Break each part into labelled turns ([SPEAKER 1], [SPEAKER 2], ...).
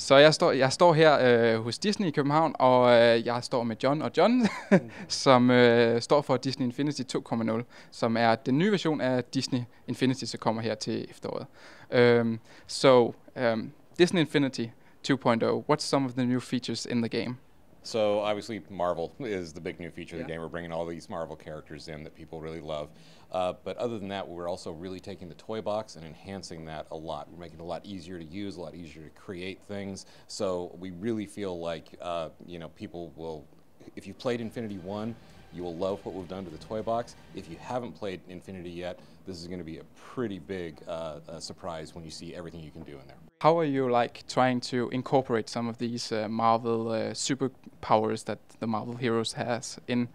[SPEAKER 1] Så jeg står her hos Disney i København, og jeg står med John og John, som står for Disney Infinity 2.0, som er den nye version af Disney Infinity, som kommer her til efteråret. Disney Infinity 2.0, what's some of the new features in the game?
[SPEAKER 2] So obviously Marvel is the big new feature of the game. We're bringing all these Marvel characters in that people really love. But other than that, we're also really taking the toy box and enhancing that a lot. We're making it a lot easier to use, a lot easier to create things. So we really feel like, people will, if you've played Infinity 1, you will love what we've done to the toy box. If you haven't played Infinity yet, this is going to be a pretty big surprise when you see everything you can do in there.
[SPEAKER 1] How are you trying to incorporate some of these Marvel superpowers that the Marvel heroes has in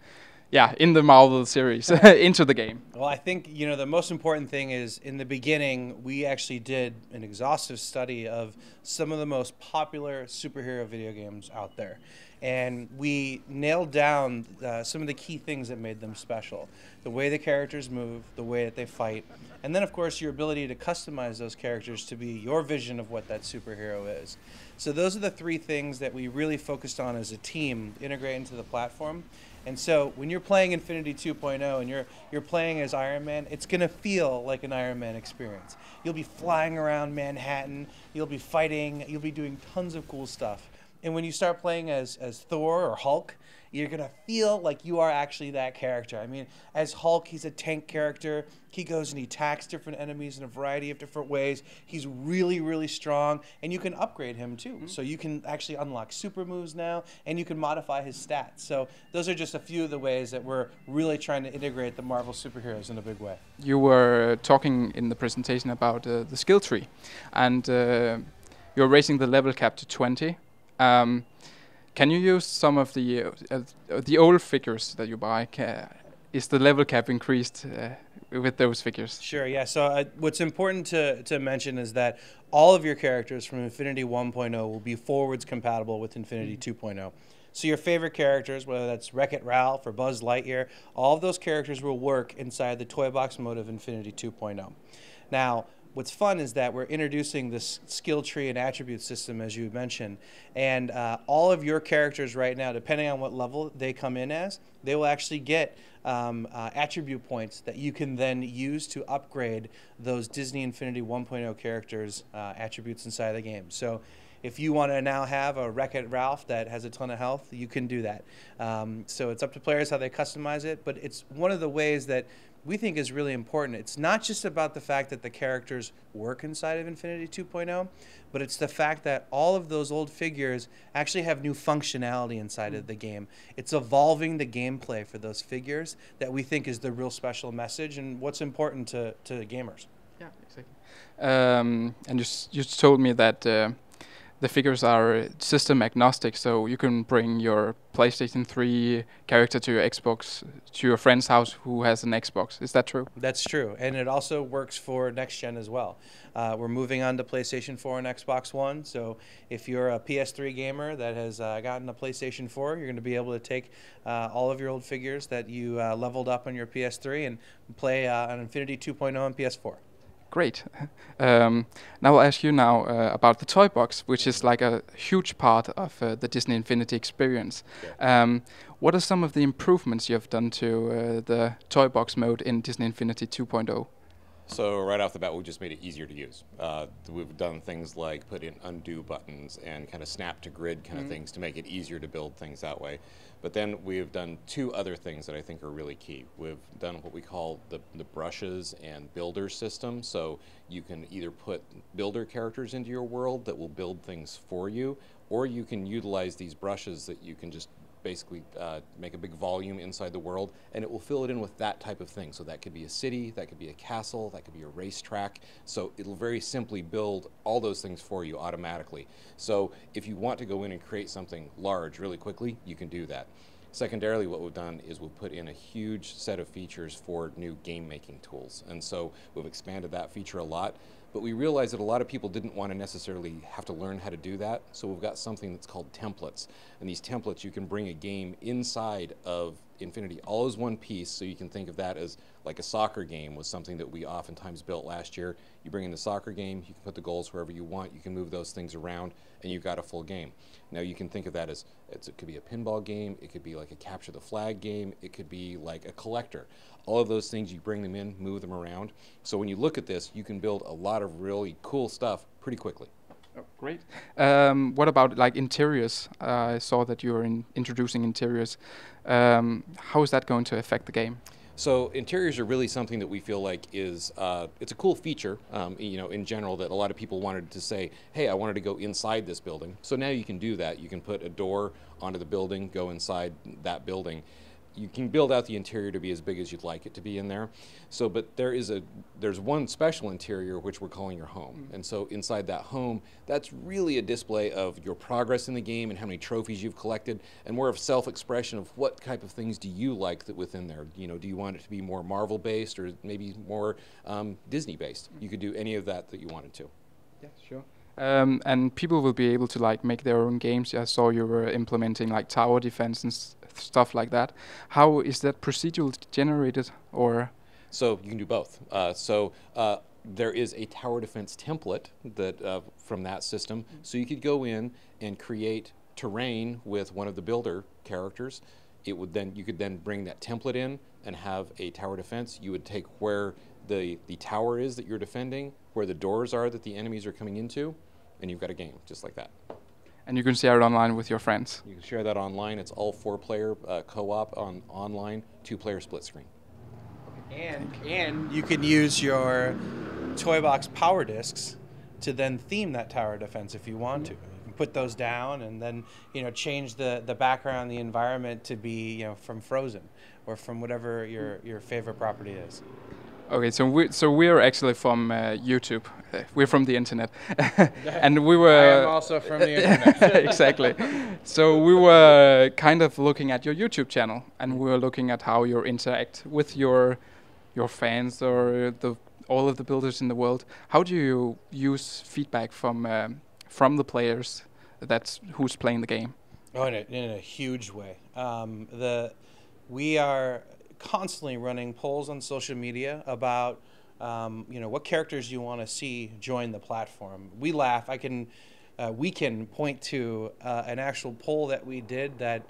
[SPEAKER 1] the Marvel series into the game?
[SPEAKER 3] Well, I think, the most important thing is in the beginning, we actually did an exhaustive study of some of the most popular superhero video games out there. And we nailed down some of the key things that made them special. The way the characters move, the way that they fight, and then of course your ability to customize those characters to be your vision of what that superhero is. So those are the three things that we really focused on as a team, integrate into the platform. And so when you're playing Infinity 2.0 and you're playing as Iron Man, it's going to feel like an Iron Man experience. You'll be flying around Manhattan, you'll be fighting, you'll be doing tons of cool stuff. And when you start playing as Thor or Hulk, you're going to feel like you are actually that character. I mean, as Hulk, he's a tank character. He goes and he attacks different enemies in a variety of different ways. He's really, really strong, and you can upgrade him too. Mm-hmm. So you can actually unlock super moves now, and you can modify his stats. So those are just a few of the ways that we're really trying to integrate the Marvel superheroes in a big way.
[SPEAKER 1] You were talking in the presentation about the skill tree, and you're raising the level cap to 20. Can you use some of the old figures that you buy? Is the level cap increased with those figures?
[SPEAKER 3] Sure, yeah. So what's important to mention is that all of your characters from Infinity 1.0 will be forwards compatible with Infinity 2.0. So your favorite characters, whether that's Wreck-It Ralph or Buzz Lightyear, all of those characters will work inside the toy box mode of Infinity 2.0. Now, what's fun is that we're introducing this skill tree and attribute system, as you mentioned, and all of your characters right now, depending on what level they come in as, they will actually get attribute points that you can then use to upgrade those Disney Infinity 1.0 characters' attributes inside the game. So if you want to now have a Wreck-It Ralph that has a ton of health, you can do that. So it's up to players how they customize it, but it's one of the ways that we think is really important. It's not just about the fact that the characters work inside of Infinity 2.0, but it's the fact that all of those old figures actually have new functionality inside of the game. It's evolving the gameplay for those figures that we think is the real special message and what's important to gamers.
[SPEAKER 1] Yeah, exactly. And you told me that the figures are system agnostic, so you can bring your PlayStation 3 character to your Xbox, to your friend's house who has an Xbox. Is that true?
[SPEAKER 3] That's true, and it also works for next gen as well. We're moving on to PlayStation 4 and Xbox One, so if you're a PS3 gamer that has gotten a PlayStation 4, you're going to be able to take all of your old figures that you leveled up on your PS3 and play on Infinity 2.0 on PS4.
[SPEAKER 1] Great. Now I'll ask you about the toy box, which is like a huge part of the Disney Infinity experience. Yeah. What are some of the improvements you have done to the toy box mode in Disney Infinity 2.0?
[SPEAKER 2] So right off the bat, we just made it easier to use. We've done things like put in undo buttons and kind of snap to grid kind of things to make it easier to build things that way. But then we've done two other things that I think are really key. We've done what we call the brushes and builder system. So you can either put builder characters into your world that will build things for you, or you can utilize these brushes that you can just basically make a big volume inside the world, and it will fill it in with that type of thing. So that could be a city, that could be a castle, that could be a racetrack. So it'll very simply build all those things for you automatically. So if you want to go in and create something large really quickly, you can do that. Secondarily, what we've done is we've put in a huge set of features for new game making tools, and so we've expanded that feature a lot. But we realized that a lot of people didn't want to necessarily have to learn how to do that. So we've got something that's called templates. And these templates, you can bring a game inside of Infinity, all as one piece. So you can think of that as like a soccer game was something that we oftentimes built last year. You bring in the soccer game, you can put the goals wherever you want, you can move those things around, and you've got a full game. Now you can think of that as, it could be a pinball game, it could be like a capture the flag game, it could be like a collector. All of those things, you bring them in, move them around. So when you look at this, you can build a lot of really cool stuff pretty quickly.
[SPEAKER 1] Oh, great. What about like interiors? I saw that you were introducing interiors. How is that going to affect the game?
[SPEAKER 2] So interiors are really something that we feel like is, it's a cool feature, you know, in general, that a lot of people wanted to say, hey, I wanted to go inside this building. So now you can do that. You can put a door onto the building, go inside that building. You can build out the interior to be as big as you'd like it to be in there. So, but there's one special interior which we're calling your home. And so inside that home, that's really a display of your progress in the game and how many trophies you've collected, and more of self-expression of what type of things do you like that within there. You know, do you want it to be more Marvel-based or maybe more Disney-based? You could do any of that you wanted to.
[SPEAKER 1] Yeah, sure. And people will be able to like make their own games. I saw you were implementing like tower defense and stuff like that. How is that procedural generated, or?
[SPEAKER 2] So you can do both. There is a tower defense template that from that system. So you could go in and create terrain with one of the builder characters. It would then, you could then bring that template in and have a tower defense. You would take where the tower is that you're defending, where the doors are that the enemies are coming into, and you've got a game just like that.
[SPEAKER 1] And you can share it online with your friends.
[SPEAKER 2] You can share that online. It's all 4-player co-op on online, 2-player split screen.
[SPEAKER 3] And you can use your toy box power discs to then theme that tower defense if you want to. You can put those down and then, you know, change the background, the environment to be, you know, from Frozen or from whatever your favorite property is.
[SPEAKER 1] Okay, so we're actually from YouTube. We're from the internet, and we were.
[SPEAKER 3] I am also from the internet.
[SPEAKER 1] Exactly. So we were kind of looking at your YouTube channel, and we were looking at how you interact with your fans or all of the builders in the world. How do you use feedback from the players? That's who's playing the game.
[SPEAKER 3] Oh, in a huge way. We are constantly running polls on social media about you know, what characters you want to see join the platform. We laugh. We can point to an actual poll that we did that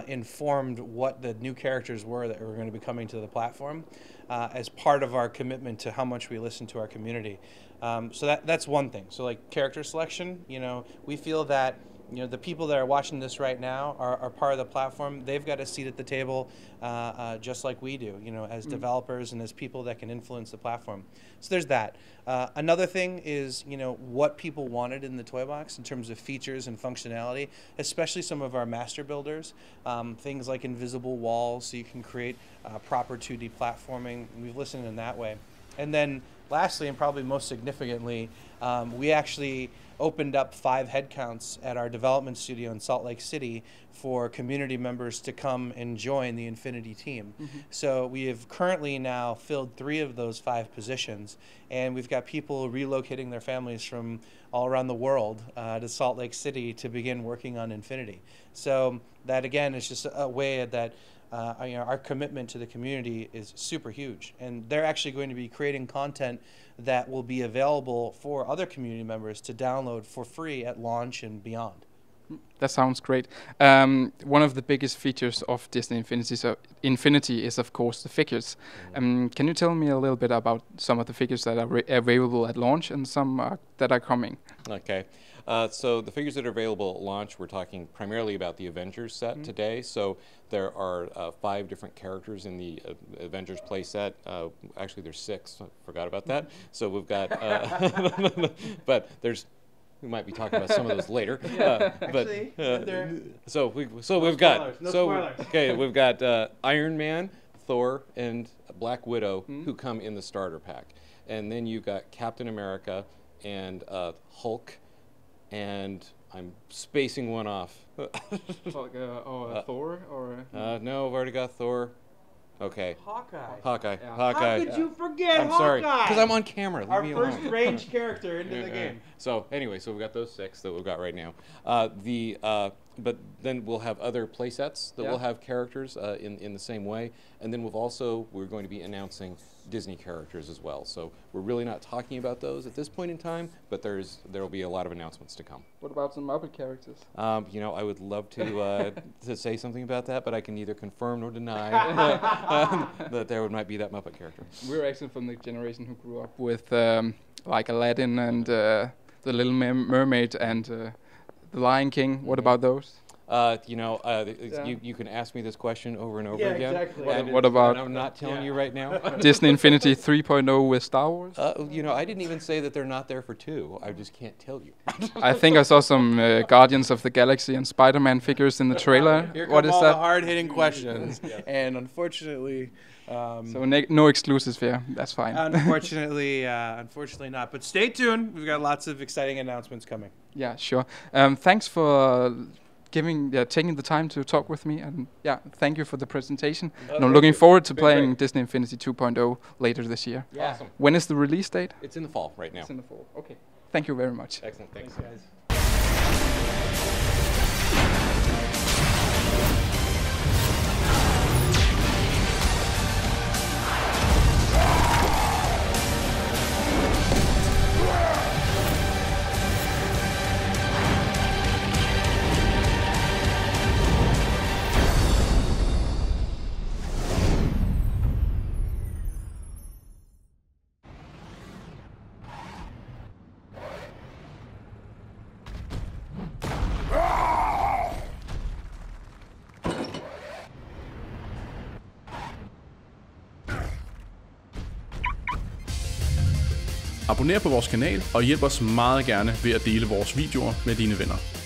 [SPEAKER 3] informed what the new characters were that were going to be coming to the platform as part of our commitment to how much we listen to our community. So that's one thing. So like character selection, you know, we feel that, you know, the people that are watching this right now are part of the platform. They've got a seat at the table just like we do, you know, as developers and as people that can influence the platform. So there's that. Another thing is, you know, what people wanted in the toy box in terms of features and functionality, especially some of our master builders, things like invisible walls so you can create proper 2D platforming. We've listened in that way. And then lastly, and probably most significantly, we actually opened up 5 headcounts at our development studio in Salt Lake City for community members to come and join the Infinity team. So we have currently now filled 3 of those 5 positions, and we've got people relocating their families from all around the world to Salt Lake City to begin working on Infinity. So that again is just a way that you know, our commitment to the community is super huge, and they're actually going to be creating content that will be available for other community members to download for free at launch and beyond.
[SPEAKER 1] That sounds great. One of the biggest features of Disney Infinity is, of course, the figures. Can you tell me a little bit about some of the figures that are available at launch and some that are coming? Okay.
[SPEAKER 2] So the figures that are available at launch, we're talking primarily about the Avengers set today. So there are 5 different characters in the Avengers play set. Actually, there's 6. I forgot about that. So we've got, but there's. We might be talking about some of those later.
[SPEAKER 3] Actually,
[SPEAKER 2] we've got Iron Man, Thor, and Black Widow who come in the starter pack, and then you've got Captain America and Hulk, and I'm spacing one off.
[SPEAKER 1] Thor or?
[SPEAKER 2] No, I've already got Thor. Okay.
[SPEAKER 3] Hawkeye.
[SPEAKER 1] Yeah.
[SPEAKER 2] Hawkeye.
[SPEAKER 3] How could you forget
[SPEAKER 2] I'm sorry,
[SPEAKER 3] Hawkeye?
[SPEAKER 2] because I'm on camera. Leave
[SPEAKER 3] Our
[SPEAKER 2] me
[SPEAKER 3] first
[SPEAKER 2] alone.
[SPEAKER 3] range character into the game.
[SPEAKER 2] So anyway, so we've got those 6 that we've got right now. But then we'll have other play sets that will have characters in the same way, and then we're going to be announcing Disney characters as well. So we're really not talking about those at this point in time, but there will be a lot of announcements to come.
[SPEAKER 1] What about some Muppet characters?
[SPEAKER 2] You know, I would love to to say something about that, but I can neither confirm nor deny that there might be that Muppet character.
[SPEAKER 1] We're actually from the generation who grew up with like Aladdin and The Little Mermaid and The Lion King. What about those?
[SPEAKER 2] You can ask me this question over and over
[SPEAKER 3] Yeah,
[SPEAKER 2] again.
[SPEAKER 3] exactly.
[SPEAKER 2] And
[SPEAKER 1] What about
[SPEAKER 2] and I'm not telling you right now.
[SPEAKER 1] Disney Infinity 3.0 with Star Wars?
[SPEAKER 2] I didn't even say that they're not there for 2. I just can't tell you.
[SPEAKER 1] I think I saw some Guardians of the Galaxy and Spider-Man figures in the trailer.
[SPEAKER 3] Here
[SPEAKER 1] What
[SPEAKER 3] come
[SPEAKER 1] is
[SPEAKER 3] all
[SPEAKER 1] that?
[SPEAKER 3] the hard-hitting questions, and unfortunately,
[SPEAKER 1] So no exclusives here. That's fine.
[SPEAKER 3] unfortunately not. But stay tuned. We've got lots of exciting announcements coming.
[SPEAKER 1] Yeah, sure. Thanks for taking the time to talk with me, and thank you for the presentation. And I'm looking forward to playing Disney Infinity 2.0 later this year.
[SPEAKER 3] Yeah.
[SPEAKER 2] Awesome.
[SPEAKER 1] When is the release date?
[SPEAKER 2] It's in the fall right now.
[SPEAKER 1] It's in the fall. Okay. Thank you very much.
[SPEAKER 2] Excellent. Thanks.
[SPEAKER 3] Guys.
[SPEAKER 4] Abonner på vores kanal og hjælp os meget gerne ved at dele vores videoer med dine venner.